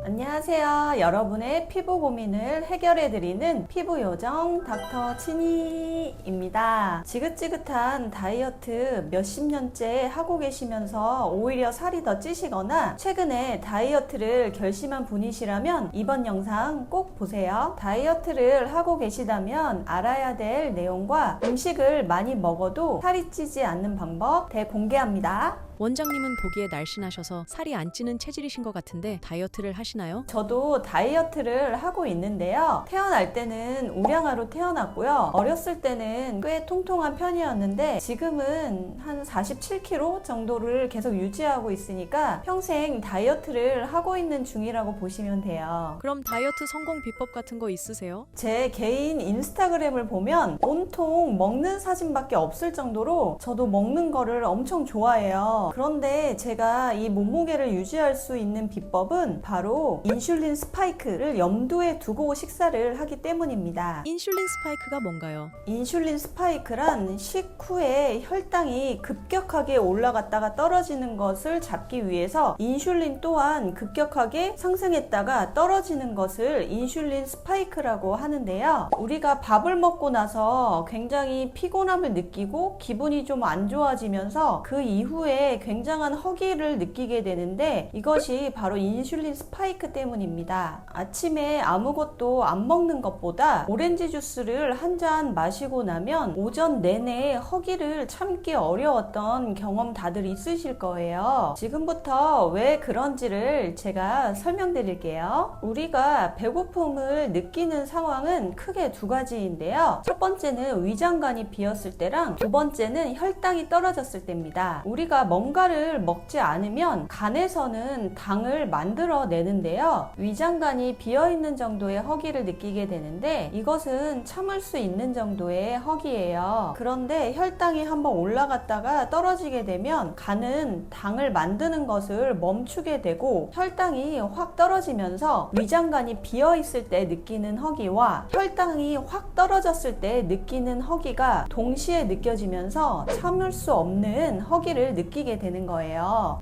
안녕하세요. 여러분의 피부 고민을 해결해드리는 피부요정 닥터 친이입니다. 지긋지긋한 다이어트 몇십 년째 하고 계시면서 오히려 살이 더 찌시거나 최근에 다이어트를 결심한 분이시라면 이번 영상 꼭 보세요. 다이어트를 하고 계시다면 알아야 될 내용과 음식을 많이 먹어도 살이 찌지 않는 방법 대공개합니다. 원장님은 보기에 날씬하셔서 살이 안 찌는 체질이신 것 같은데 다이어트를 하시나요? 저도 다이어트를 하고 있는데요. 태어날 때는 우량아로 태어났고요. 어렸을 때는 꽤 통통한 편이었는데 지금은 한 47kg 정도를 계속 유지하고 있으니까 평생 다이어트를 하고 있는 중이라고 보시면 돼요. 그럼 다이어트 성공 비법 같은 거 있으세요? 제 개인 인스타그램을 보면 온통 먹는 사진밖에 없을 정도로 저도 먹는 거를 엄청 좋아해요. 그런데 제가 이 몸무게를 유지할 수 있는 비법은 바로 인슐린 스파이크를 염두에 두고 식사를 하기 때문입니다. 인슐린 스파이크가 뭔가요? 인슐린 스파이크란 식후에 혈당이 급격하게 올라갔다가 떨어지는 것을 잡기 위해서 인슐린 또한 급격하게 상승했다가 떨어지는 것을 인슐린 스파이크라고 하는데요. 우리가 밥을 먹고 나서 굉장히 피곤함을 느끼고 기분이 좀 안 좋아지면서 그 이후에 굉장한 허기를 느끼게 되는데 이것이 바로 인슐린 스파이크 때문입니다. 아침에 아무것도 안 먹는 것보다 오렌지 주스를 한 잔 마시고 나면 오전 내내 허기를 참기 어려웠던 경험 다들 있으실 거예요. 지금부터 왜 그런지를 제가 설명드릴게요. 우리가 배고픔을 느끼는 상황은 크게 두 가지인데요. 첫 번째는 위장관이 비었을 때랑 두 번째는 혈당이 떨어졌을 때입니다. 우리가 뭔가를 먹지 않으면 간에서는 당을 만들어내는데요. 위장관이 비어있는 정도의 허기를 느끼게 되는데 이것은 참을 수 있는 정도의 허기예요. 그런데 혈당이 한번 올라갔다가 떨어지게 되면 간은 당을 만드는 것을 멈추게 되고 혈당이 확 떨어지면서 위장관이 비어있을 때 느끼는 허기와 혈당이 확 떨어졌을 때 느끼는 허기가 동시에 느껴지면서 참을 수 없는 허기를 느끼게 되는 거예요.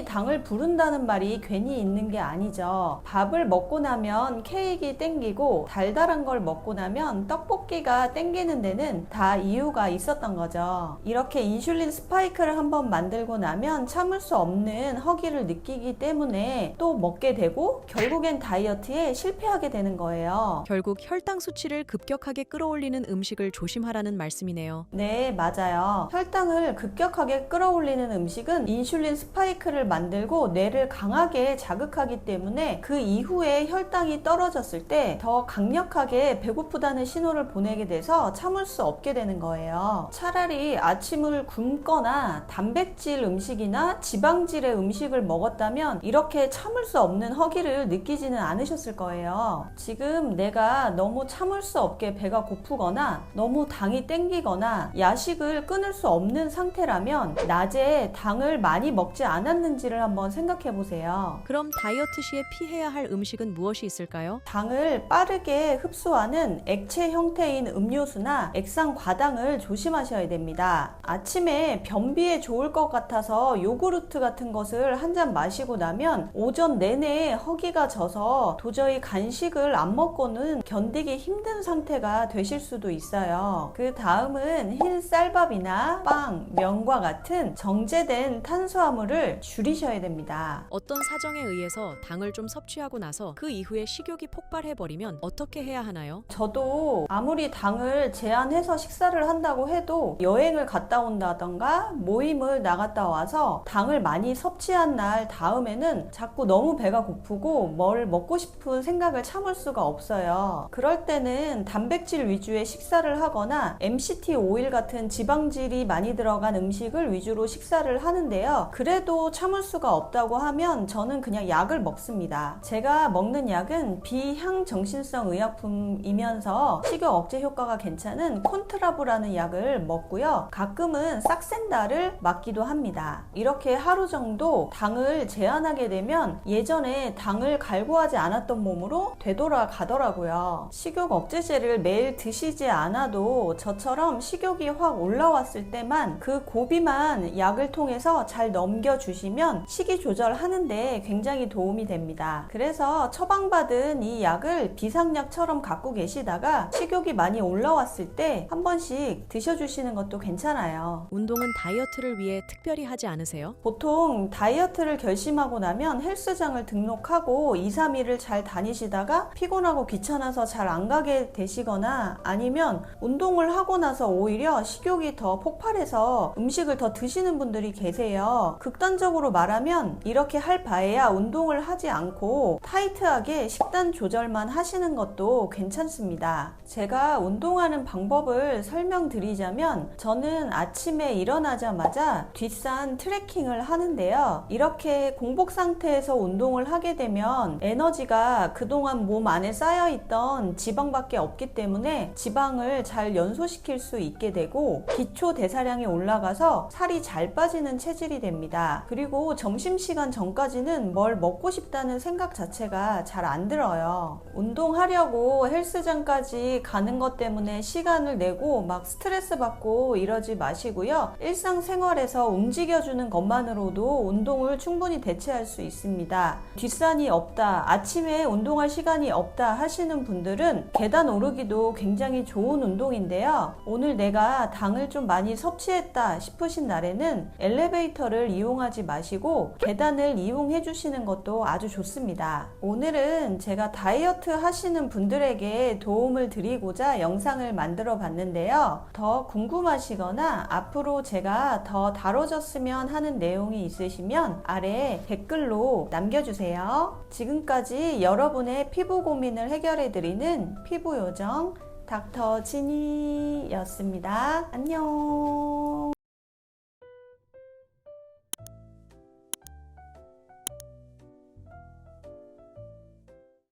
당을 부른다는 말이 괜히 있는 게 아니죠. 밥을 먹고 나면 케이크 땡기고 달달한 걸 먹고 나면 떡볶이가 땡기는 데는 다 이유가 있었던 거죠. 이렇게 인슐린 스파이크를 한번 만들고 나면 참을 수 없는 허기를 느끼기 때문에 또 먹게 되고 결국엔 다이어트에 실패하게 되는 거예요. 결국 혈당 수치를 급격하게 끌어올리는 음식을 조심하라는 말씀이네요. 네, 맞아요. 혈당을 급격하게 끌어올리는 음식은 인슐린 스파이크를 만들고 뇌를 강하게 자극하기 때문에 그 이후에 혈당이 떨어졌을 때 더 강력하게 배고프다는 신호를 보내게 돼서 참을 수 없게 되는 거예요. 차라리 아침을 굶거나 단백질 음식이나 지방질의 음식을 먹었다면 이렇게 참을 수 없는 허기를 느끼지는 않으셨을 거예요. 지금 내가 너무 참을 수 없게 배가 고프거나 너무 당이 땡기거나 야식을 끊을 수 없는 상태라면 낮에 당을 많이 먹지 않았는지를 한번 생각해 보세요. 그럼 다이어트 시에 피해야 할 음식은 무엇이 있을까요? 당을 빠르게 흡수하는 액체 형태인 음료수나 액상 과당을 조심하셔야 됩니다. 아침에 변비에 좋을 것 같아서 요구르트 같은 것을 한 잔 마시고 나면 오전 내내 허기가 져서 도저히 간식을 안 먹고는 견디기 힘든 상태가 되실 수도 있어요. 그 다음은 흰 쌀밥이나 빵, 면과 같은 정제된 탄수화물을 줄이셔야 됩니다. 어떤 사정에 의해서 당을 좀 섭취하고 나서 그 이후에 식욕이 폭발해버리면 어떻게 해야 하나요? 저도 아무리 당을 제한해서 식사를 한다고 해도 여행을 갔다 온다던가 모임을 나갔다 와서 당을 많이 섭취한 날 다음에는 자꾸 너무 배가 고프고 뭘 먹고 싶은 생각을 참을 수가 없어요. 그럴 때는 단백질 위주의 식사를 하거나 MCT 오일 같은 지방질이 많이 들어간 음식을 위주로 식사를 하는데요. 그래도 참을 수가 없다고 하면 저는 그냥 약을 먹습니다. 제가 먹는 약은 비항정신성 의약품이면서 식욕 억제 효과가 괜찮은 콘트라브라는 약을 먹고요. 가끔은 싹센다를 맞기도 합니다. 이렇게 하루 정도 당을 제한하게 되면 예전에 당을 갈구하지 않았던 몸으로 되돌아가더라고요. 식욕 억제제를 매일 드시지 않아도 저처럼 식욕이 확 올라왔을 때만 그 고비만 약을 통해서 잘 넘겨주시면 식이 조절하는데 굉장히 도움이 됩니다. 그래서 처방받은 이 약을 비상약처럼 갖고 계시다가 식욕이 많이 올라왔을 때 한 번씩 드셔주시는 것도 괜찮아요. 운동은 다이어트를 위해 특별히 하지 않으세요? 보통 다이어트를 결심하고 나면 헬스장을 등록하고 2, 3일을 잘 다니시다가 피곤하고 귀찮아서 잘 안 가게 되시거나 아니면 운동을 하고 나서 오히려 식욕이 더 폭발해서 음식을 더 드시는 분들이 계세요. 극단적으로 말하면 이렇게 할 바에야 운동을 하지 않고 타이트하게 식단 조절만 하시는 것도 괜찮습니다. 제가 운동하는 방법을 설명드리자면 저는 아침에 일어나자마자 뒷산 트레킹을 하는데요. 이렇게 공복 상태에서 운동을 하게 되면 에너지가 그동안 몸 안에 쌓여있던 지방밖에 없기 때문에 지방을 잘 연소시킬 수 있게 되고 기초 대사량이 올라가서 살이 잘 빠지는 체질이 됩니다. 그리고 점심시간 전까지는 뭘 먹고 싶다는 생각 자체가 잘 안 들어요. 운동하려고 헬스장까지 가는 것 때문에 시간을 내고 막 스트레스 받고 이러지 마시고요. 일상생활에서 움직여주는 것만으로도 운동을 충분히 대체할 수 있습니다. 뒷산이 없다, 아침에 운동할 시간이 없다 하시는 분들은 계단 오르기도 굉장히 좋은 운동인데요. 오늘 내가 당을 좀 많이 섭취했다 싶으신 날에는 엘리베이터를 이용하지 마시고 계단을 이용해 주시는 것도 아주 좋습니다. 오늘은 제가 다이어트 하시는 분들에게 도움을 드리고자 영상을 만들어 봤는데요. 더 궁금하시거나 앞으로 제가 더 다뤄졌으면 하는 내용이 있으시면 아래 댓글로 남겨주세요. 지금까지 여러분의 피부 고민을 해결해 드리는 피부요정 닥터 지니였습니다. 안녕.